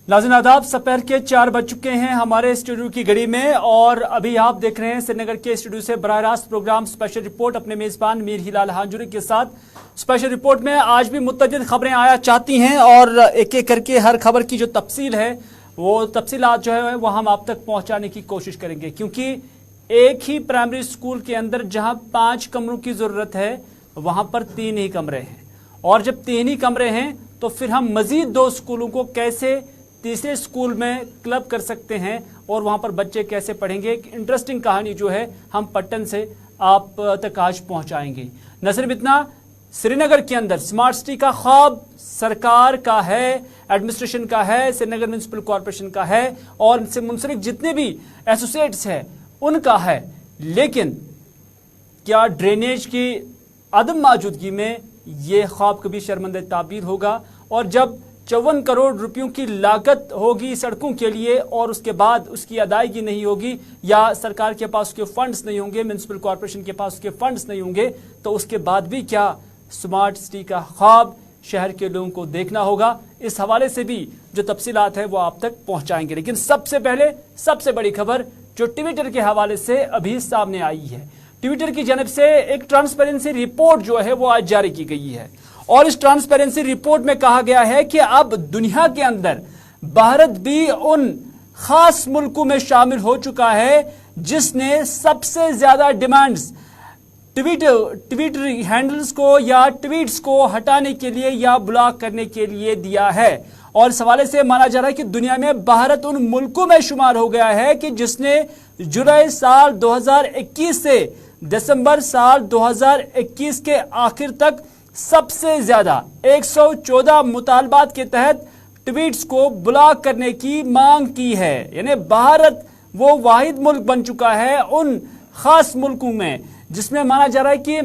नाज़रीन आदाब, दोपहर के 4 बज चुके हैं हमारे स्टूडियो की घड़ी में और अभी आप देख रहे हैं श्रीनगर के स्टूडियो से बराह रास्त प्रोग्राम स्पेशल रिपोर्ट अपने मेज़बान मीर हिलाल हांजुरी के साथ। स्पेशल रिपोर्ट में आज भी मुतअद्दिद खबरें आया चाहती हैं और एक एक करके हर खबर की जो तफसील है वो तफसीलात जो है वो हम आप तक पहुँचाने की कोशिश करेंगे, क्योंकि एक ही प्राइमरी स्कूल के अंदर जहाँ 5 कमरों की ज़रूरत है वहाँ पर 3 ही कमरे हैं, और जब 3 ही कमरे हैं तो फिर हम मज़ीद 2 स्कूलों को कैसे तीसरे स्कूल में क्लब कर सकते हैं और वहाँ पर बच्चे कैसे पढ़ेंगे। एक इंटरेस्टिंग कहानी जो है हम पट्टन से आप तक आज पहुँचाएंगे। न सिर्फ इतना, श्रीनगर के अंदर स्मार्ट सिटी का ख्वाब सरकार का है, एडमिनिस्ट्रेशन का है, श्रीनगर म्यूनसिपल कॉरपोरेशन का है और इनसे मुंसलिक जितने भी एसोसिएट्स हैं उनका है, लेकिन क्या ड्रेनेज की अदम मौजूदगी में ये ख्वाब कभी शर्मिंदा ताबीर होगा? और जब 54 करोड़ रुपयों की लागत होगी सड़कों के लिए और उसके बाद उसकी अदायगी नहीं होगी या सरकार के पास उसके फंड्स नहीं होंगे, म्यूनसिपल कॉरपोरेशन के पास उसके फंड्स नहीं होंगे, तो उसके बाद भी क्या स्मार्ट सिटी का ख्वाब शहर के लोगों को देखना होगा? इस हवाले से भी जो तफसीलात है वो आप तक पहुंचाएंगे। लेकिन सबसे पहले सबसे बड़ी खबर जो ट्विटर के हवाले से अभी सामने आई है। ट्विटर की जानब से एक ट्रांसपेरेंसी रिपोर्ट जो है वो आज जारी की गई है और इस ट्रांसपेरेंसी रिपोर्ट में कहा गया है कि अब दुनिया के अंदर भारत भी उन खास मुल्कों में शामिल हो चुका है जिसने सबसे ज्यादा डिमांड्स ट्विटर हैंडल्स को या ट्वीट्स को हटाने के लिए या ब्लॉक करने के लिए दिया है। और इस हवाले से माना जा रहा है कि दुनिया में भारत उन मुल्कों में शुमार हो गया है कि जिसने जुलाई साल 2021 से दिसंबर साल 2021 के आखिर तक सबसे ज्यादा 114 मुतालबात के तहत ट्वीट्स को ब्लॉक करने की मांग की है। यानी भारत वो वाहिद मुल्क बन चुका है उन खास मुल्कों में जिसमें माना जा रहा है कि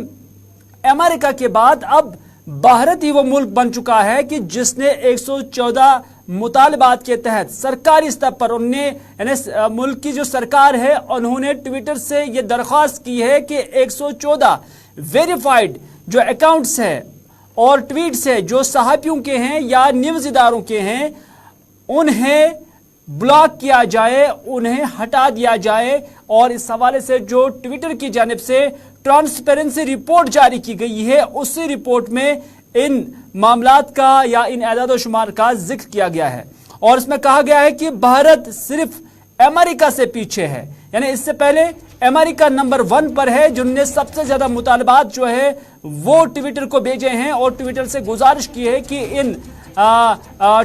अमेरिका के बाद अब भारत ही वो मुल्क बन चुका है कि जिसने 114 मुतालबात के तहत सरकारी स्तर पर उन्होंने यानी मुल्क की जो सरकार है उन्होंने ट्विटर से ये दरख्वास्त की है कि 114 वेरीफाइड जो अकाउंट्स है और ट्वीट्स है जो सहाफ़ियों के हैं या न्यूज़ इदारों के हैं उन्हें ब्लॉक किया जाए, उन्हें हटा दिया जाए। और इस हवाले से जो ट्विटर की जानिब से ट्रांसपेरेंसी रिपोर्ट जारी की गई है उसी रिपोर्ट में इन मामलात का या इन एदाद शुमार का जिक्र किया गया है और इसमें कहा गया है कि भारत सिर्फ अमेरिका से पीछे है। यानी इससे पहले अमेरिका नंबर 1 पर है जिन्होंने सबसे ज्यादा मुतालबात जो है वो ट्विटर को भेजे हैं और ट्विटर से गुजारिश की है कि इन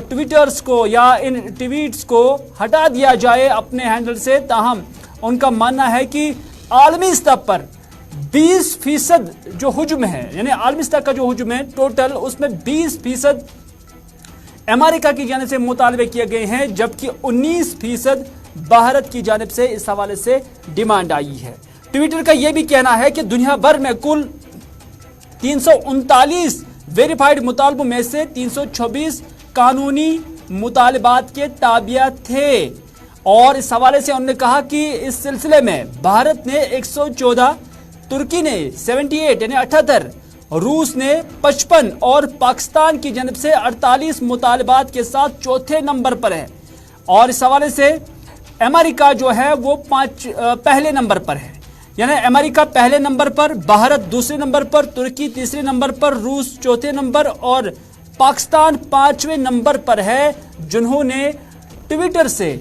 ट्विटर्स को या इन ट्वीट्स को हटा दिया जाए अपने हैंडल से। ताहम उनका मानना है कि आलमी स्तर पर 20% जो हुज्म है, यानी आलमी स्तर का जो हुज्म है टोटल उसमें 20% अमेरिका की जानिब से मुतालबे किए गए हैं, जबकि 19% भारत की जानिब से इस हवाले से डिमांड आई है। ट्विटर का यह भी कहना है कि दुनिया भर में कुल 339 वेरीफाइड मुतालबों में से 326 कानूनी मुतालबात के ताबिया थे और इस हवाले से उन्होंने कहा कि इस सिलसिले में भारत ने 114, तुर्की ने 78 यानी 78, रूस ने 55 और पाकिस्तान की जानिब से 48 मुतालबात के साथ चौथे नंबर पर है। और इस हवाले से अमेरिका जो है वो पहले नंबर पर है, यानी अमेरिका पहले नंबर पर, भारत दूसरे नंबर पर, तुर्की तीसरे नंबर पर, रूस चौथे नंबर और पाकिस्तान 5वें नंबर पर है जिन्होंने ट्विटर से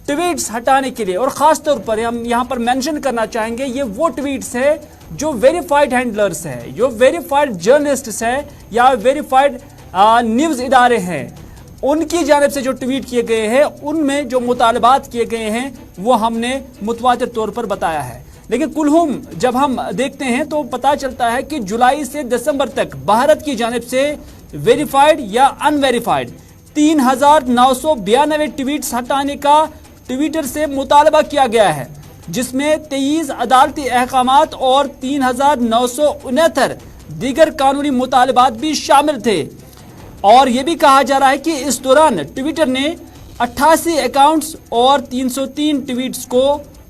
ट्वीट्स हटाने के लिए, और खास तौर पर हम यहां पर मेंशन करना चाहेंगे ये वो ट्वीट्स है जो वेरीफाइड हैंडलर्स है, जो वेरीफाइड जर्नलिस्ट्स है या वेरीफाइड न्यूज़ इदारे हैं उनकी जानिब से जो ट्वीट किए गए हैं उनमें जो मुतालबात किए गए हैं वो हमने मुतवातिर तौर पर बताया है। लेकिन कुलहुम जब हम देखते हैं तो पता चलता है कि जुलाई से दिसंबर तक भारत की जानिब से वेरीफाइड या अनवेरीफाइड 3992 ट्वीट्स हटाने का ट्विटर से मुतालबा किया गया है, जिसमें 23 अदालती अहकामात और 3969 दीगर कानूनी मुतालबात भी शामिल थे। और यह भी कहा जा रहा है कि इस दौरान ट्विटर ने 88 अकाउंट्स और 303 ट्वीट्स को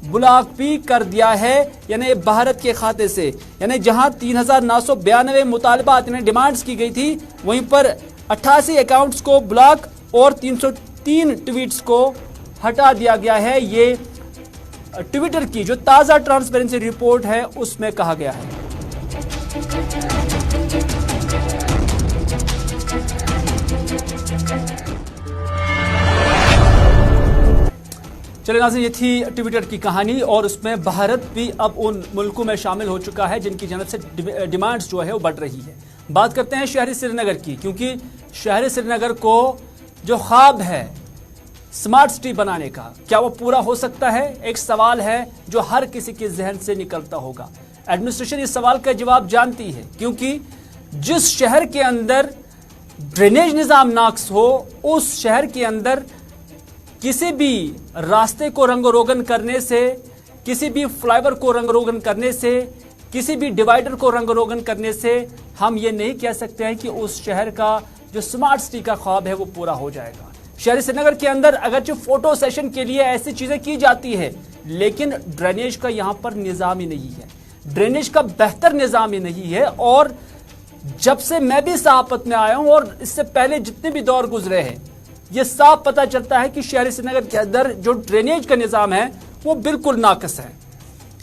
ब्लॉक भी कर दिया है, यानी भारत के खाते से। यानी जहां 3992 मुतालबात यानी डिमांड्स की गई थी वहीं पर 88 अकाउंट्स को ब्लॉक और 3 ट्वीट्स को हटा दिया गया है। ये ट्विटर की जो ताज़ा ट्रांसपेरेंसी रिपोर्ट है उसमें कहा गया है। चलिए नाज़रीन, ये थी ट्विटर की कहानी और उसमें भारत भी अब उन मुल्कों में शामिल हो चुका है जिनकी जानब से डिमांड्स जो है वो बढ़ रही है। बात करते हैं शहरी श्रीनगर की, क्योंकि शहरी श्रीनगर को जो ख्वाब है स्मार्ट सिटी बनाने का, क्या वो पूरा हो सकता है? एक सवाल है जो हर किसी के जहन से निकलता होगा। एडमिनिस्ट्रेशन इस सवाल का जवाब जानती है, क्योंकि जिस शहर के अंदर ड्रेनेज निज़ाम नाक़्स हो, उस शहर के अंदर किसी भी रास्ते को रंग रोगन करने से, किसी भी फ्लाईओवर को रंग रोगन करने से, किसी भी डिवाइडर को रंग रोगन करने से हम ये नहीं कह सकते हैं कि उस शहर का जो स्मार्ट सिटी का ख्वाब है वो पूरा हो जाएगा। शहरी श्रीनगर के अंदर अगरचे फोटो सेशन के लिए ऐसी चीजें की जाती है, लेकिन ड्रेनेज का यहाँ पर निज़ाम ही नहीं है, ड्रेनेज का बेहतर निज़ाम ही नहीं है। और जब से मैं भी सहाफत में आया हूं और इससे पहले जितने भी दौर गुजरे हैं, ये साफ पता चलता है कि शहरी श्रीनगर के अंदर जो ड्रेनेज का निज़ाम है वो बिल्कुल नाक़िस है।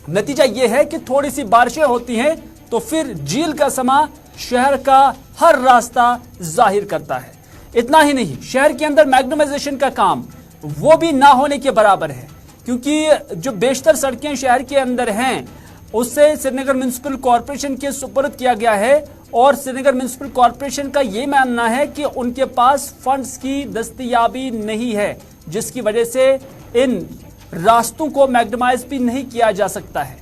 नतीजा ये है कि थोड़ी सी बारिशें होती हैं तो फिर झील का समा शहर का हर रास्ता जाहिर करता है। इतना ही नहीं, शहर के अंदर मैग्नेमाइजेशन का काम वो भी ना होने के बराबर है, क्योंकि जो बेशतर सड़कें शहर के अंदर हैं उससे श्रीनगर म्युनिसिपल कॉरपोरेशन के सुपुर्द किया गया है। और श्रीनगर म्युनिसिपल कॉरपोरेशन का ये मानना है कि उनके पास फंड्स की दस्तयाबी नहीं है, जिसकी वजह से इन रास्तों को मैग्नेमाइज भी नहीं किया जा सकता है।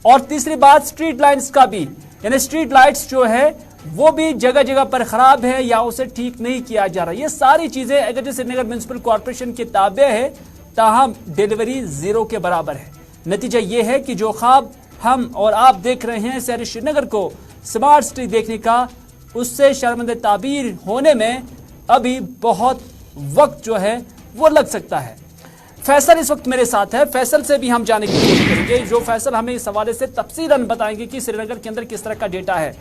और तीसरी बात स्ट्रीट लाइट्स का भी, यानी स्ट्रीट लाइट्स जो है वो भी जगह जगह पर खराब है या उसे ठीक नहीं किया जा रहा। ये सारी चीजें अगर श्रीनगर म्युनिसिपल कॉरपोरेशन के ताबे है, ताहम डिलीवरी जीरो के बराबर है। नतीजा ये है कि जो ख्वाब हम और आप देख रहे हैं शहरी श्रीनगर को स्मार्ट सिटी देखने का, उससे शर्मंद ताबीर होने में अभी बहुत वक्त जो है वो लग सकता है। फैसल इस वक्त मेरे साथ है, फैसल से भी हम जाने की कोशिश करेंगे, जो फैसल हमें इस हवाले से तफसीलन बताएंगे कि श्रीनगर के अंदर किस तरह का डेटा है।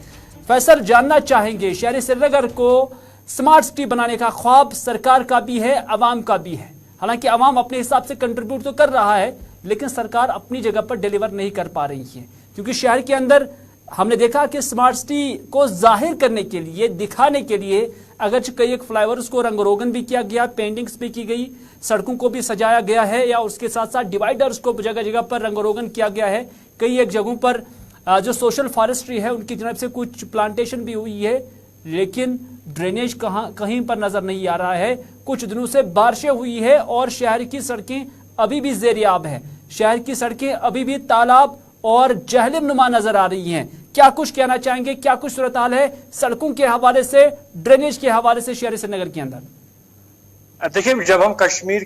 फैसल, जानना चाहेंगे शहरी श्रीनगर को स्मार्ट सिटी बनाने का ख्वाब सरकार का भी है, अवाम का भी है। हालांकि अवाम अपने हिसाब से कंट्रीब्यूट तो कर रहा है, लेकिन सरकार अपनी जगह पर डिलीवर नहीं कर पा रही है, क्योंकि शहर के अंदर हमने देखा कि स्मार्ट सिटी को जाहिर करने के लिए, दिखाने के लिए अगरचे कई एक फ्लाईओवर्स को रंगरोगन भी किया गया, पेंटिंग्स भी की गई, सड़कों को भी सजाया गया है, या उसके साथ साथ डिवाइडर्स को जगह जगह पर रंगरोगन किया गया है। कई एक जगहों पर जो सोशल फॉरेस्ट्री है उनकी तरफ से कुछ प्लांटेशन भी हुई है, लेकिन ड्रेनेज कहीं पर नजर नहीं आ रहा है। कुछ दिनों से बारिशें हुई है और शहर की सड़कें अभी भी ज़ेरियाब है, शहर की सड़कें अभी भी तालाब और जहलम नुमा नजर आ रही हैं। क्या कुछ कहना चाहेंगे, क्या कुछ सूरत हाल है सड़कों के हवाले से, ड्रेनेज के हवाले से शहरी श्रीनगर के अंदर? देखिए, जब हम कश्मीर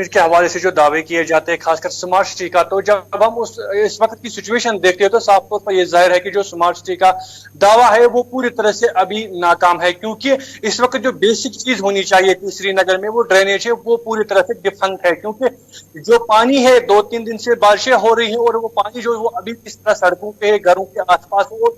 के हवाले से जो दावे किए जाते हैं, खासकर स्मार्ट सिटी का, तो जब हम इस वक्त की सिचुएशन देखते हैं तो साफ तौर पर यह जाहिर है कि जो स्मार्ट सिटी का दावा है वो पूरी तरह से अभी नाकाम है, क्योंकि इस वक्त जो बेसिक चीज होनी चाहिए थी श्रीनगर में, वो ड्रेनेज है, वो पूरी तरह से डिफंक्ट है। क्योंकि जो पानी है, 2-3 दिन से बारिशें हो रही है और वो पानी जो वो अभी किस तरह सड़कों पे, घरों के आसपास वो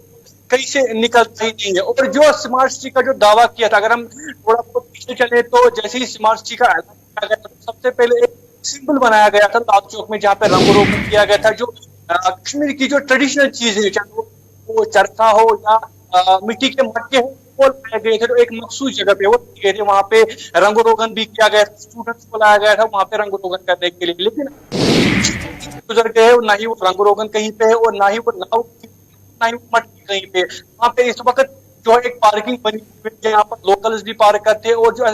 कहीं से निकलता ही नहीं है। और जो स्मार्ट सिटी का जो दावा किया था, अगर हम थोड़ा बहुत पीछे चले तो जैसे ही स्मार्ट सिटी का ऐलान किया गया था, सबसे पहले एक सिंबल बनाया गया था लाल चौक में, जहाँ पे रंगरोगन किया गया था। जो कश्मीर की जो ट्रेडिशनल चीज है, चाहे वो चरखा हो या मिट्टी के मटके हो, वो लाए गए थे। तो एक मखसूस जगह पे वो गए थे, वहां पे रंगरोगन भी किया गया था, स्टूडेंट्स को लाया गया था वहां पे रंगरोगन करने के लिए। लेकिन गुजर गए, ना ही वो रंगरोगन कहीं पे है और ना ही वो मटकी कहीं पे। वहाँ पे इस वक्त जो एक पार्किंग बनी हुई है, यहाँ पर लोकल्स भी पार्क करते हैं और जो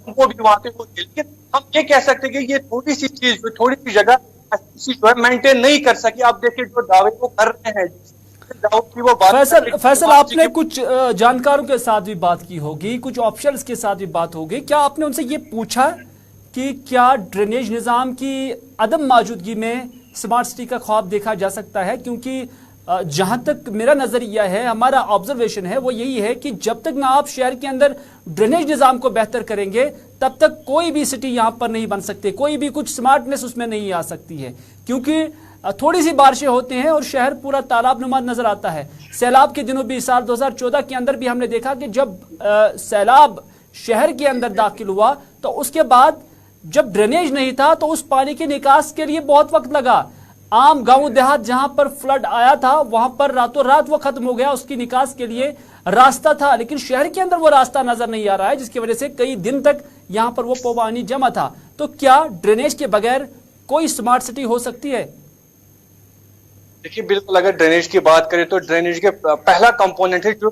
वो भी वहाँ पे होती है। लेकिन हम ये कह सकते हैं कि ये थोड़ी सी चीज, थोड़ी सी जगह जो है मेंटेन नहीं कर सकी। आप देखिए जो दावे वो कर रहे हैं, फैसल, आपने कुछ जानकारों के साथ भी बात की होगी, कुछ ऑफिशियल्स के साथ भी बात होगी, क्या आपने उनसे ये पूछा कि क्या ड्रेनेज निज़ाम की अदम मौजूदगी में स्मार्ट सिटी का ख्वाब देखा जा सकता है? क्योंकि जहां तक मेरा नजरिया है, हमारा ऑब्जर्वेशन है, वो यही है कि जब तक ना आप शहर के अंदर ड्रेनेज निज़ाम को बेहतर करेंगे, तब तक कोई भी सिटी यहां पर नहीं बन सकती, कोई भी कुछ स्मार्टनेस उसमें नहीं आ सकती है। क्योंकि थोड़ी सी बारिशें होती हैं और शहर पूरा तालाब नुमा नजर आता है। सैलाब के दिनों भी, साल 2014 के अंदर भी हमने देखा कि जब सैलाब शहर के अंदर दाखिल हुआ तो उसके बाद जब ड्रेनेज नहीं था तो उस पानी के निकास के लिए बहुत वक्त लगा। आम गांव देहात जहां पर फ्लड आया था वहां पर रातों रात वो खत्म हो गया, उसकी निकास के लिए रास्ता था, लेकिन शहर के अंदर वो रास्ता नजर नहीं आ रहा है, जिसकी वजह से कई दिन तक यहां पर वो पानी जमा था। तो क्या ड्रेनेज के बगैर कोई स्मार्ट सिटी हो सकती है? देखिए, बिल्कुल, अगर ड्रेनेज की बात करें तो ड्रेनेज के पहला कंपोनेंट है जो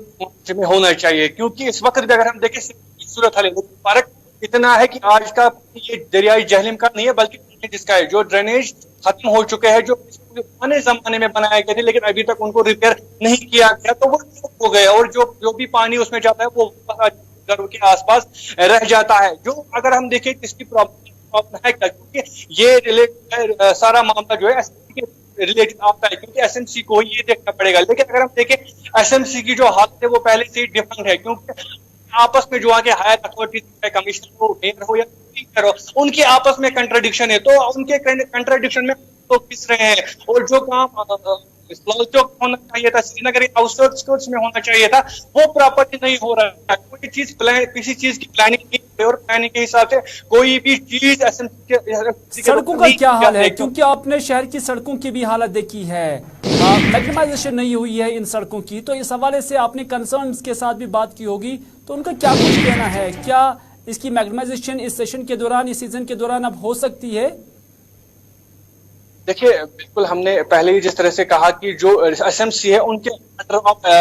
में होना चाहिए, क्योंकि इस वक्त भी अगर हम देखें सूरत हाल, फर्क इतना है कि आज का ये दरियाई जहलम का नहीं है बल्कि जिसका है, जो ड्रेनेज खत्म हो चुके हैं, जो पुराने जमाने में बनाए गए थे लेकिन अभी तक उनको रिपेयर नहीं किया गया, तो वो हो गया और जो भी पानी उसमें जाता है वो घरों के आसपास रह जाता है। जो अगर हम देखें किसकी प्रॉब्लम है क्या, क्योंकि ये सारा मामला जो है रिलेटेड आता है, क्योंकि एसएमसी को ही ये देखना पड़ेगा। लेकिन अगर हम देखें एसएमसी की जो हालत है वो पहले से ही डिफरेंट है, क्योंकि आपस में जो आगे हायर अथॉरिटी कमिश्नर हो, मेयर हो या स्पीकर हो, उनके आपस में कंट्राडिक्शन है, तो उनके कंट्राडिक्शन में तो पिस रहे हैं। और जो काम चौक होना चाहिए था, श्रीनगर आउटस्कर्ट्स में होना चाहिए था, वो प्रॉपर्टी नहीं हो रहा है। कोई चीज किसी चीज की प्लानिंग और प्लानिंग के हिसाब से कोई भी चीज सड़कों का क्या हाल है, क्योंकि आपने शहर की सड़कों की भी हालत देखी है, मैग्नेमाइजेशन नहीं हुई है इन सड़कों की, तो इस हवाले से आपने कंसर्न्स के साथ भी बात की होगी, तो उनका क्या कुछ कहना है? क्या इसकी मैग्नेमाइजेशन इस सेशन के दौरान, इस सीजन के दौरान अब हो सकती है? देखिए, बिल्कुल, हमने पहले ही जिस तरह से कहा कि जो एसएमसी है उनके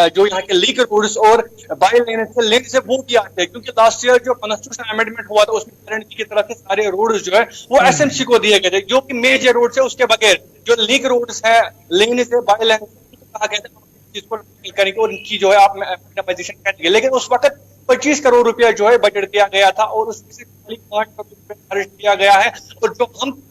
जो यहाँ के लीक रोड्स और बाई लेन से वो किया है, क्योंकि लास्ट ईयर जो कॉन्स्टिट्यूशन अमेंडमेंट हुआ था उसमें गारंटी की तरफ से सारे रोड्स जो है वो एसएमसी को दिए गए थे, जो कि मेजर रोड से उसके बगैर जो लीक रोड्स है लेन से बाई लेन कहा गया था जिसको करेंगे और इनकी जो है आप मैग्नेमाइजेशन करेंगे। लेकिन उस वक्त 25 करोड़ रुपया जो है बजट दिया गया था और उसमें से 5 करोड़ रुपया खर्च किया गया है, और जो हम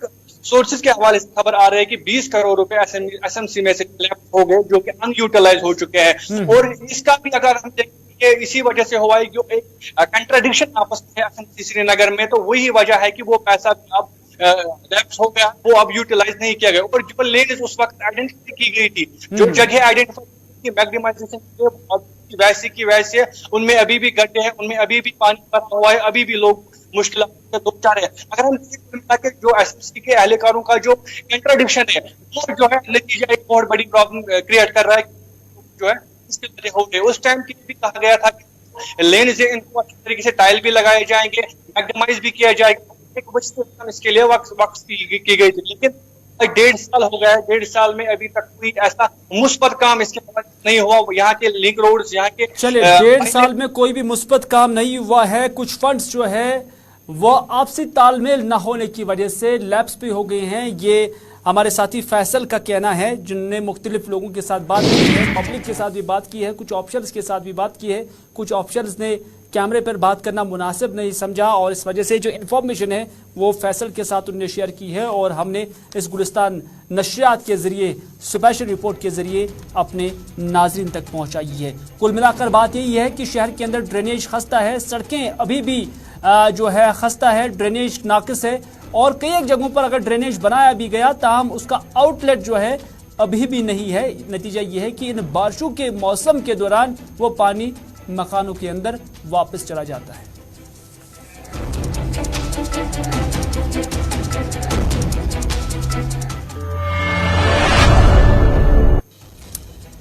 सोर्सेज के हवाले से खबर आ रही है कि 20 करोड़ रुपए एसएमसी में से लेफ्ट हो गए, जो कि अनयूटिलाइज हो चुके हैं। और इसका भी अगर हम देखें इसी वजह से हुआ है, जो एक कंट्राडिक्शन आपस में है एसएमसी श्रीनगर में, तो वही वजह है कि वो पैसा अब लेफ्ट हो गया, वो अब यूटिलाइज नहीं किया गया। और जो लेन उस वक्त आइडेंटिफाई की गई थी, जो जगह आइडेंटिफाई की मैग्नेमाइजेशन वैसे की वैसे उनमें अभी भी गड्ढे हैं, उनमें अभी भी पानी भरा हुआ है, अभी भी लोग मुश्किल दो चार है। अगर हम जो एसएमसी के एहलकारों का जो कंट्राडिक्शन है वो जो है नतीजा एक बहुत बड़ी प्रॉब्लम क्रिएट कर रहा है, जो है इसके वजह हो गए। उस टाइम की भी कहा गया था कि लेन से इनको अच्छी तरीके से टाइल भी लगाए जाएंगे, मैग्नेमाइज भी किया जाएगा, एक वजह इसके लिए वक्त की गई थी। लेकिन 1.5 साल हो गया है, 1.5 साल में अभी तक कोई ऐसा मुस्बत काम इसके नहीं हुआ। यहाँ के लिंक रोड्स, यहाँ के चलिए 1.5 साल में कोई भी मुस्बत काम नहीं हुआ है, कुछ फंड्स जो है वो आपसी तालमेल न होने की वजह से लैप्स भी हो गए हैं, ये हमारे साथी फैसल का कहना है, जिनने मुख्तलिफ लोगों के साथ बात की है, पब्लिक के साथ भी बात की है, कुछ ऑफिसर्स के साथ भी बात की है, कुछ ऑफिसर्स ने कैमरे पर बात करना मुनासिब नहीं समझा और इस वजह से जो इन्फॉर्मेशन है वो फैसल के साथ उन्होंने शेयर की है और हमने इस गुलिस्तान नशरियात के ज़रिए, स्पेशल रिपोर्ट के ज़रिए अपने नाज़रीन तक पहुँचाई है। कुल मिलाकर बात यही है कि शहर के अंदर ड्रेनेज खस्ता है, सड़कें अभी भी जो है खस्ता है, ड्रेनेज नाकिस है और कई एक जगहों पर अगर ड्रेनेज बनाया भी गया ताहम उसका आउटलेट जो है अभी भी नहीं है। नतीजा ये है कि इन बारिशों के मौसम के दौरान वो पानी मकानों के अंदर वापस चला जाता है।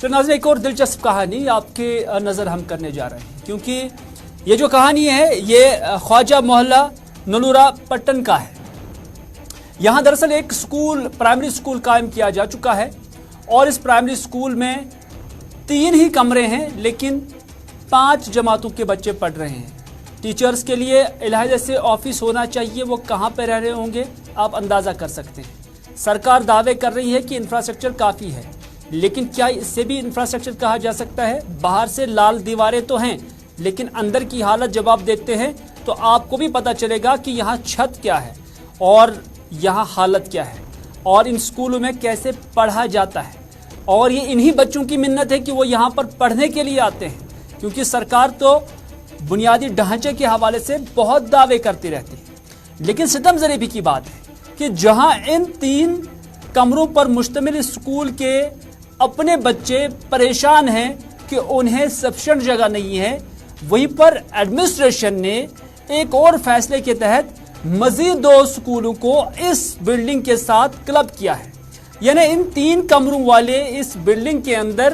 तो नाज़रीन, एक और दिलचस्प कहानी आपके नज़र हम करने जा रहे हैं, क्योंकि ये जो कहानी है ये ख्वाजा मोहल्ला नलूरा पट्टन का है। यहाँ दरअसल एक स्कूल, प्राइमरी स्कूल कायम किया जा चुका है और इस प्राइमरी स्कूल में 3 ही कमरे हैं, लेकिन 5 जमातों के बच्चे पढ़ रहे हैं। टीचर्स के लिए इलाही से ऑफिस होना चाहिए, वो कहाँ पे रह रहे होंगे आप अंदाज़ा कर सकते हैं। सरकार दावे कर रही है कि इंफ्रास्ट्रक्चर काफ़ी है, लेकिन क्या इससे भी इंफ्रास्ट्रक्चर कहा जा सकता है? बाहर से लाल दीवारें तो हैं, लेकिन अंदर की हालत जब आप देखते हैं तो आपको भी पता चलेगा कि यहाँ छत क्या है और यहाँ हालत क्या है और इन स्कूलों में कैसे पढ़ा जाता है। और ये इन्हीं बच्चों की मिन्नत है कि वो यहाँ पर पढ़ने के लिए आते हैं, क्योंकि सरकार तो बुनियादी ढांचे के हवाले से बहुत दावे करती रहती है। लेकिन सितम ज़रीबी की बात है कि जहाँ इन 3 कमरों पर मुश्तमिल स्कूल के अपने बच्चे परेशान हैं कि उन्हें सफिशिएंट जगह नहीं है, वहीं पर एडमिनिस्ट्रेशन ने एक और फैसले के तहत मजीद 2 स्कूलों को इस बिल्डिंग के साथ क्लब किया है। यानी इन 3 कमरों वाले इस बिल्डिंग के अंदर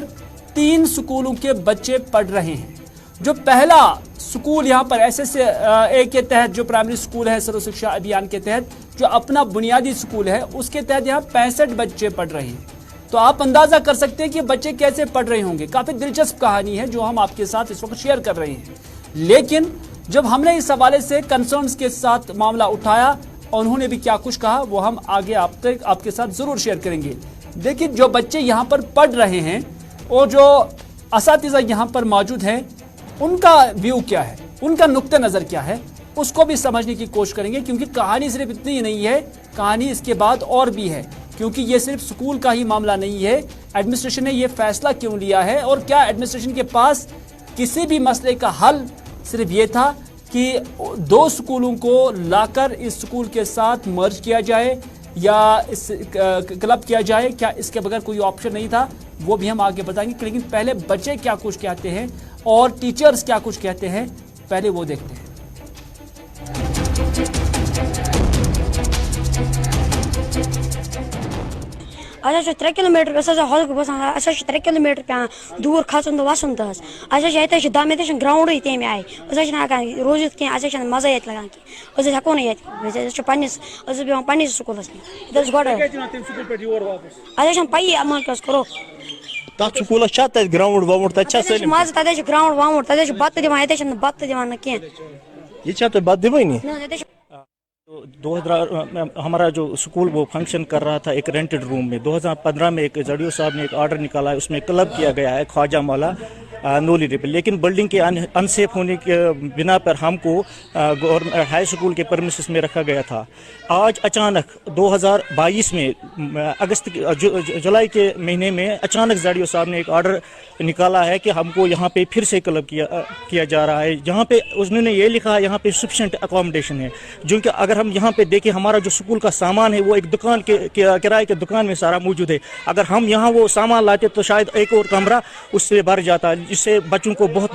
3 स्कूलों के बच्चे पढ़ रहे हैं। जो पहला स्कूल यहाँ पर SSA के तहत जो प्राइमरी स्कूल है सर्व शिक्षा अभियान के तहत जो अपना बुनियादी स्कूल है उसके तहत यहाँ 65 बच्चे पढ़ रहे हैं। तो आप अंदाजा कर सकते हैं कि बच्चे कैसे पढ़ रहे होंगे। काफी दिलचस्प कहानी है जो हम आपके साथ इस वक्त शेयर कर रहे हैं। लेकिन जब हमने इस हवाले से कंसर्न्स के साथ मामला उठाया, उन्होंने भी क्या कुछ कहा वो हम आगे आपके साथ जरूर शेयर करेंगे। देखिए, जो बच्चे यहाँ पर पढ़ रहे हैं और जो असातिज़ा यहाँ पर मौजूद हैं उनका व्यू क्या है, उनका नुक्ते नज़र क्या है, उसको भी समझने की कोशिश करेंगे। क्योंकि कहानी सिर्फ इतनी ही नहीं है, कहानी इसके बाद और भी है। क्योंकि ये सिर्फ स्कूल का ही मामला नहीं है। एडमिनिस्ट्रेशन ने ये फैसला क्यों लिया है और क्या एडमिनिस्ट्रेशन के पास किसी भी मसले का हल सिर्फ ये था कि 2 स्कूलों को लाकर इस स्कूल के साथ मर्ज किया जाए या इस क्लब किया जाए? क्या इसके बगैर कोई ऑप्शन नहीं था? वो भी हम आगे बताएंगे। लेकिन पहले बच्चे क्या कुछ कहते हैं और टीचर्स क्या कुछ कहते हैं, पहले वो देखते हैं। अच्छा 3 किलोमीटर हॉल बसान, अच्छा 3 किलोमीटर पे दूर खचन तो वसन तो अच्छा दमे ग्राउंड तमें आए हकान रोजित कह मजा ये लगान कह हेको ना पे पे स्कूल पी अमन क्या करो स्कूल ग्राउंड वाउंड मज तक ग्राउंड वाउंड तक बत दिवान बत दिवान कह बत दिवानी। 2000 हमारा जो स्कूल वो फंक्शन कर रहा था एक रेंटेड रूम में। 2015 में एक जड़ियो साहब ने एक ऑर्डर निकाला है, उसमें क्लब किया गया है ख्वाजा मौला नोलिरी पे। लेकिन बिल्डिंग के अनसेफ होने के बिना पर हमको गवर्नमेंट हाई स्कूल के परमिसेस में रखा गया था। आज अचानक 2022 में जुलाई के महीने में अचानक जड़ियो साहब ने एक ऑर्डर निकाला है कि हमको यहाँ पे फिर से क्लब किया जा रहा है। यहाँ पे उन्होंने ये लिखा है यहाँ पे सफिशिएंट अकोमोडेशन है। जो कि अगर हम यहाँ पे देखें हमारा जो स्कूल का सामान है वो एक दुकान के किराए के दुकान में सारा मौजूद है। अगर हम यहाँ वो सामान लाते तो शायद एक और कमरा उससे भर जाता, जिससे बच्चों को बहुत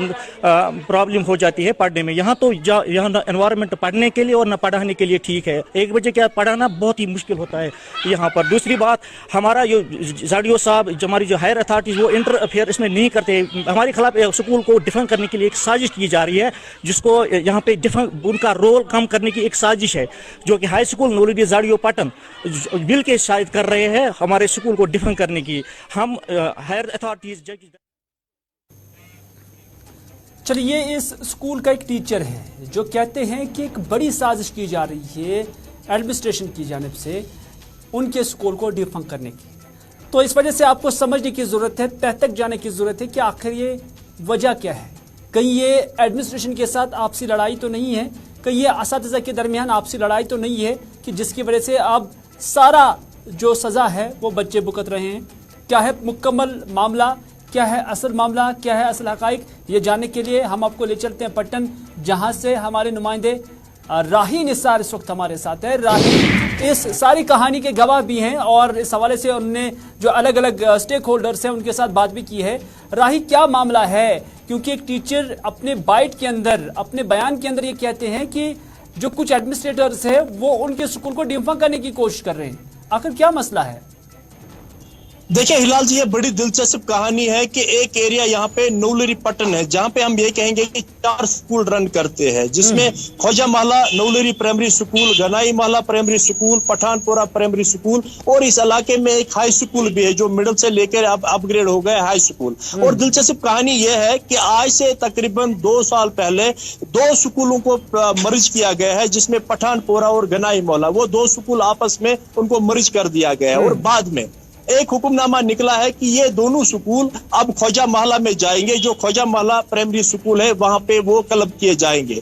प्रॉब्लम हो जाती है पढ़ने में। यहाँ तो यहाँ ना एनवायरनमेंट पढ़ने के लिए और ना पढ़ाने के लिए ठीक है। 1 बजे क्या पढ़ाना बहुत ही मुश्किल होता है यहाँ पर। दूसरी बात, हमारा जो जाडियो साहब हमारी जो हायर अथॉरिटीज वो इंटरफेयर इसमें नहीं करते। हमारे खिलाफ स्कूल को डिफेंड करने के लिए एक साजिश की जा रही है, जिसको यहाँ पे उनका रोल कम करने की एक साजिश है, जो कि हाई स्कूल नोलिडी जाडियो पटन बिल के शायद कर रहे हैं हमारे स्कूल को डिफेंड करने की। हम हायर अथॉरिटीज चलिए, इस स्कूल का एक टीचर है जो कहते हैं कि एक बड़ी साजिश की जा रही है एडमिनिस्ट्रेशन की जानिब से उनके स्कूल को डिफंक करने की। तो इस वजह से आपको समझने की ज़रूरत है, तह तक जाने की ज़रूरत है कि आखिर ये वजह क्या है। कहीं ये एडमिनिस्ट्रेशन के साथ आपसी लड़ाई तो नहीं है, कहीं ये असातिज़ा के दरमियान आपसी लड़ाई तो नहीं है कि जिसकी वजह से अब सारा जो सज़ा है वो बच्चे भुगत रहे हैं। क्या है मुकम्मल मामला, क्या है असल मामला, क्या है असल हक़ाइक़, ये जानने के लिए हम आपको ले चलते हैं पटन, जहां से हमारे नुमाइंदे राही निसार इस वक्त हमारे साथ है। राही इस सारी कहानी के गवाह भी हैं और इस हवाले से उन्होंने जो अलग अलग स्टेक होल्डर्स हैं उनके साथ बात भी की है। राही, क्या मामला है? क्योंकि एक टीचर अपने बाइट के अंदर, अपने बयान के अंदर ये कहते हैं कि जो कुछ एडमिनिस्ट्रेटर्स हैं वो उनके स्कूल को डिफंक करने की कोशिश कर रहे हैं। आखिर क्या मसला है? देखिए हिलाल जी, ये बड़ी दिलचस्प कहानी है कि एक एरिया यहाँ पे नौलरी पटन है जहाँ पे हम ये कहेंगे कि 4 स्कूल रन करते हैं, जिसमें Khwaja Mala Naulari primary school, Ganai Mala primary school, Pathanpura primary school और इस इलाके में एक हाई स्कूल भी है जो मिडिल से लेकर अब अपग्रेड हो गया हाई स्कूल। और दिलचस्प कहानी ये है कि आज से तकरीबन 2 साल पहले 2 स्कूलों को मर्ज किया गया है, जिसमें पठानपुरा और गनाई माला, वो 2 स्कूल आपस में उनको मर्ज कर दिया गया है। और बाद में एक हुक्मनामा निकला है कि ये दोनों स्कूल अब ख्वाजा महला में जाएंगे, जो ख्वाजा महला प्राइमरी स्कूल है वहां पे वो क्लब किए जाएंगे।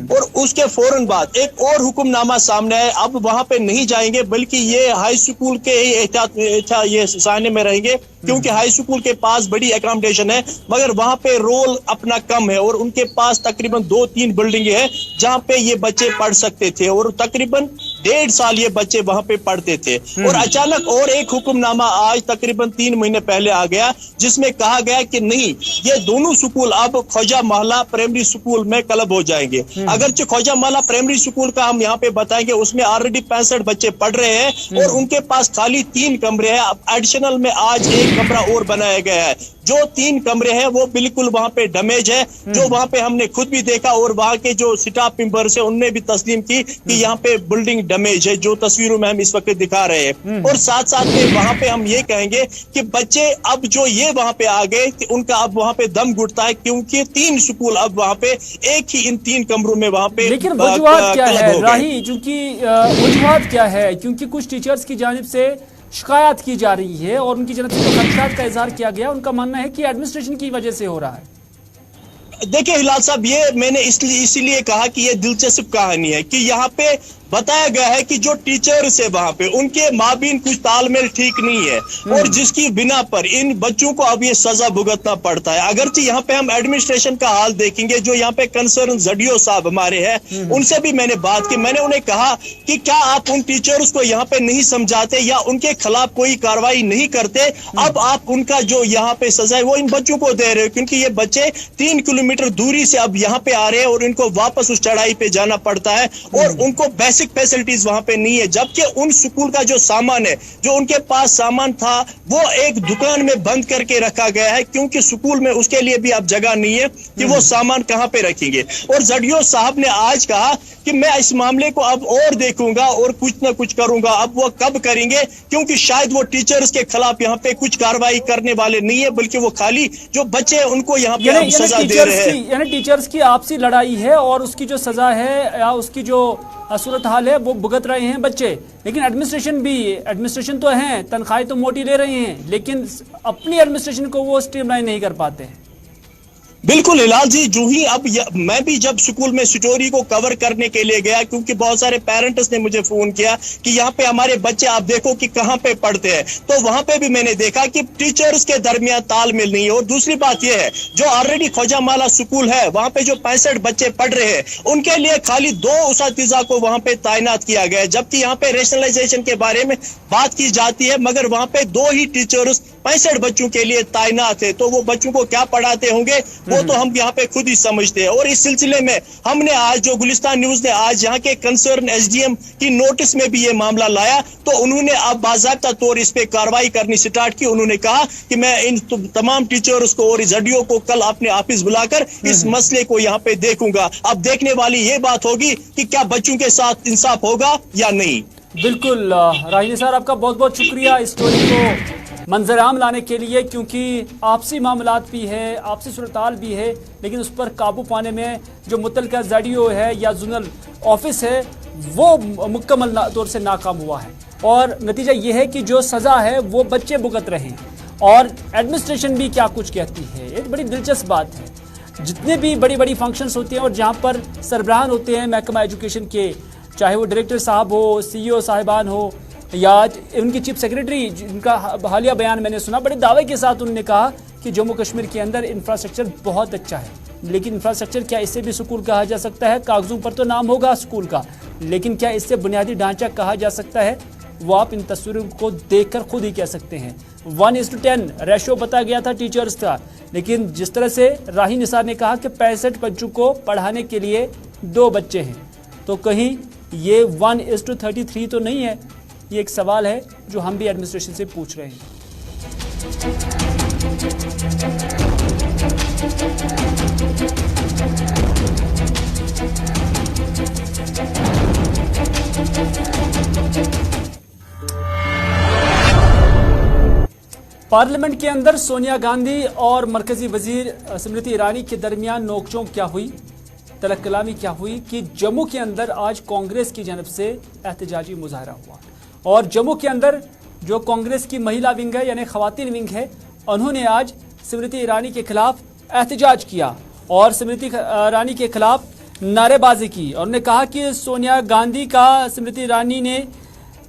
और उसके फौरन बाद एक और हुक्मनामा सामने आए, अब वहां पे नहीं जाएंगे बल्कि ये हाई स्कूल के ही एहतियात ये साने में रहेंगे, क्योंकि हाई स्कूल के पास बड़ी एकोमोडेशन है मगर वहां पे रोल अपना कम है और उनके पास तकरीबन 2-3 बिल्डिंग है जहां पे ये बच्चे पढ़ सकते थे। और तकरीबन 1.5 साल ये बच्चे वहां पे पढ़ते थे। और अचानक और एक हुक्मनामा आज तकरीबन 3 महीने पहले आ गया, जिसमें कहा गया कि नहीं, ये दोनों स्कूल अब ख्वाजा महला प्राइमरी स्कूल में क्लब हो जाएंगे। अगरचे ख्वाजा महला प्राइमरी स्कूल का हम यहाँ पे बताएंगे, उसमें ऑलरेडी 65 बच्चे पढ़ रहे हैं और उनके पास खाली 3 कमरे हैं। अब एडिशनल में आज 1 कमरा और बनाया गया है। जो 3 कमरे हैं वो बिल्कुल वहां पे डैमेज है, जो वहां पे हमने खुद भी देखा और वहां के जो स्टाफ मेंबर्स है उनने भी तस्लीम की कि यहाँ पे बिल्डिंग डैमेज है, जो तस्वीरों में हम इस वक्त दिखा रहे हैं। और साथ साथ में वहां पे हम ये कहेंगे कि बच्चे अब जो ये वहां पे आ गए, उनका अब वहां पे दम घुटता है, क्योंकि 3 स्कूल अब वहां पे एक ही इन 3 कमरों में वहां पे। लेकिन वजूहत क्या है राही, क्योंकि वजूहत क्या है, क्योंकि कुछ टीचर्स की जानिब से शिकायत की जा रही है और उनकी जानब से खदशात का इजहार किया गया। उनका मानना है कि एडमिनिस्ट्रेशन की वजह से हो रहा है। देखिए हिलाल साहब, ये मैंने इसीलिए कहा कि ये दिलचस्प कहानी है कि यहाँ पे बताया गया है कि जो टीचर्स है वहां पे उनके माबीन कुछ तालमेल ठीक नहीं है और जिसकी बिना पर इन बच्चों को अब ये सजा भुगतना पड़ता है। अगरचे यहाँ पे हम एडमिनिस्ट्रेशन का हाल देखेंगे, जो यहाँ पे कंसर्न जडियो साहब हमारे हैं, उनसे भी मैंने बात की। मैंने उन्हें कहा कि क्या आप उन टीचर्स को यहाँ पे नहीं समझाते या उनके खिलाफ कोई कार्रवाई नहीं करते? अब आप उनका जो यहाँ पे सजा है वो इन बच्चों को दे रहे हो, क्योंकि ये बच्चे 3 किलोमीटर दूरी से अब यहाँ पे आ रहे हैं और इनको वापस उस चढ़ाई पे जाना पड़ता है और उनको बेसिक फैसिलिटीज वहां पे नहीं है। जबकि उन स्कूल का जो सामान है, जो उनके पास सामान था, वो एक दुकान में बंद करके रखा गया है, क्योंकि स्कूल में उसके लिए भी अब जगह नहीं है कि वो सामान कहां पे रखेंगे। और जडियो साहब ने आज कहा कि मैं इस मामले को अब और देखूंगा और कुछ ना कुछ करूंगा। अब वो कब करेंगे, क्योंकि शायद वो टीचर्स के खिलाफ यहाँ पे कुछ कार्रवाई करने वाले नहीं है, बल्कि वो खाली जो बच्चे उनको यहाँ पे अब सजा दे रहे हैं। यानी टीचर्स की आपसी लड़ाई है और उसकी जो सजा है या उसकी जो सूरत हाल है वो भुगत रहे हैं बच्चे। लेकिन एडमिनिस्ट्रेशन तो है, तनख्वाहें तो मोटी ले रहे हैं, लेकिन अपनी एडमिनिस्ट्रेशन को वो स्ट्रीमलाइन नहीं कर पाते हैं। बिल्कुल हिलाल जी, जो ही अब मैं भी जब स्कूल में स्टोरी को कवर करने के लिए गया, क्योंकि बहुत सारे पेरेंट्स ने मुझे फोन किया कि यहाँ पे हमारे बच्चे आप देखो कि कहाँ पे पढ़ते हैं, तो वहां पे भी मैंने देखा कि टीचर्स के दरमियान तालमेल नहीं है। और दूसरी बात यह है, जो ऑलरेडी ख्वाजा महला स्कूल है वहां पे जो 65 बच्चे पढ़ रहे हैं, उनके लिए खाली 2 उस्तातिजा को वहां पे तैनात किया गया है। जबकि यहाँ पे रेशनलाइजेशन के बारे में बात की जाती है, मगर वहां पे 2 ही टीचर्स 65 बच्चों के लिए तैनात है। तो वो बच्चों को क्या पढ़ाते होंगे वो तो हम यहाँ पे खुद ही समझते हैं। और इस सिलसिले में हमने आज जो गुलिस्तान न्यूज ने आज यहाँ के कंसर्न एसडीएम की नोटिस में भी ये मामला लाया, तो उन्होंने अब बाज़ाब्ता तौर इस पे कार्रवाई करनी स्टार्ट की। उन्होंने कहा कि मैं इन तमाम टीचर्स को और जडियो को कल अपने ऑफिस बुलाकर इस मसले को यहाँ पे देखूंगा। अब देखने वाली ये बात होगी कि क्या बच्चों के साथ इंसाफ होगा या नहीं। बिल्कुल राही सर, आपका बहुत बहुत शुक्रिया इस स्टोरी को मंजराम लाने के लिए, क्योंकि आपसी मामलात भी है, आपसी सूरताल भी है, लेकिन उस पर काबू पाने में जो मुतल्लिका जडियो है या जोनल ऑफिस है वो मुकम्मल तौर से नाकाम हुआ है। और नतीजा ये है कि जो सज़ा है वो बच्चे भुगत रहे हैं और एडमिनिस्ट्रेशन भी क्या कुछ कहती है। एक बड़ी दिलचस्प बात है, जितने भी बड़ी बड़ी फंक्शंस होते हैं और जहाँ पर सरबराहान होते हैं महकमा एजुकेशन के, चाहे वो डायरेक्टर साहब हो, CEO साहिबान हो या उनकी चीफ सेक्रेटरी, जिनका हालिया बयान मैंने सुना, बड़े दावे के साथ उन्होंने कहा कि जम्मू कश्मीर के अंदर इंफ्रास्ट्रक्चर बहुत अच्छा है। लेकिन इंफ्रास्ट्रक्चर क्या इससे भी स्कूल कहा जा सकता है? कागजों पर तो नाम होगा स्कूल का, लेकिन क्या इससे बुनियादी ढांचा कहा जा सकता है? वो आप इन तस्वीरों को देखकर खुद ही कह सकते हैं। 1:10 रेशो बताया गया था टीचर्स का, लेकिन जिस तरह से राही निसार ने कहा कि 65 बच्चों को पढ़ाने के लिए 2 बच्चे हैं, तो कहीं ये 1:33 तो नहीं है? ये एक सवाल है जो हम भी एडमिनिस्ट्रेशन से पूछ रहे हैं। पार्लियामेंट के अंदर सोनिया गांधी और मरकजी वजीर स्मृति ईरानी के दरमियान नोकझोंक क्या हुई, तलक कलामी क्या हुई कि जम्मू के अंदर आज कांग्रेस की जानब से एहतजाजी मुजाहरा हुआ और जम्मू के अंदर जो कांग्रेस की महिला विंग है यानी खवातीन विंग है, उन्होंने आज स्मृति ईरानी के खिलाफ एहतजाज किया और स्मृति ईरानी के खिलाफ नारेबाजी की और उन्होंने कहा कि सोनिया गांधी का स्मृति ईरानी ने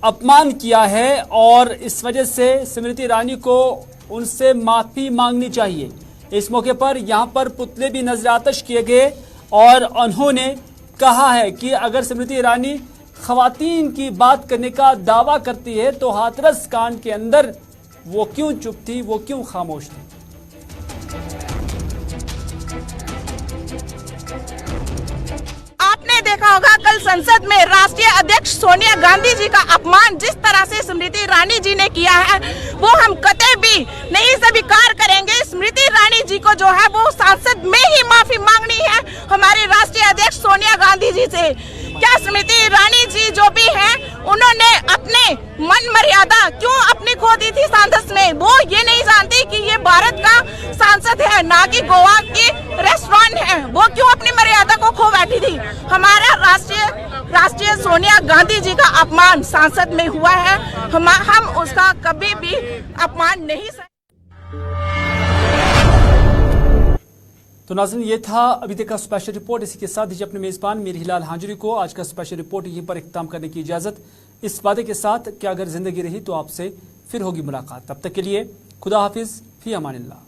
अपमान किया है और इस वजह से स्मृति ईरानी को उनसे माफ़ी मांगनी चाहिए। इस मौके पर यहाँ पर पुतले भी नजर आतश किए गए और उन्होंने कहा है कि अगर स्मृति ईरानी खवातीन की बात करने का दावा करती है तो हाथरस कांड के अंदर वो क्यों चुप थी, वो क्यों खामोश थी? आपने देखा होगा कल संसद में राष्ट्रीय अध्यक्ष सोनिया गांधी जी का अपमान जिस तरह से स्मृति ईरानी जी ने किया है, वो हम कतई भी नहीं स्वीकार करेंगे। स्मृति ईरानी जी को जो है वो संसद में ही माफी मांगनी है हमारी राष्ट्रीय अध्यक्ष सोनिया गांधी जी से। क्या स्मृति ईरानी जी जो भी हैं, उन्होंने अपने मन मर्यादा क्यों अपनी खो दी थी सांसद में? वो ये नहीं जानती कि ये भारत का सांसद है, ना कि गोवा की रेस्टोरेंट है। वो क्यों अपनी मर्यादा को खो बैठी थी? हमारा राष्ट्रीय सोनिया गांधी जी का अपमान सांसद में हुआ है, हम उसका कभी भी अपमान नहीं सह। तो नाज़रीन, ये था अभी तक का स्पेशल रिपोर्ट। इसी के साथ दीजिए अपने मेज़बान मीर हिलाल हांजुरी को आज का स्पेशल रिपोर्ट यहीं पर इख्तिताम करने की इजाज़त, इस वादे के साथ कि अगर ज़िंदगी रही तो आपसे फिर होगी मुलाकात। तब तक के लिए खुदा हाफिज़, फी अमानिल्लाह।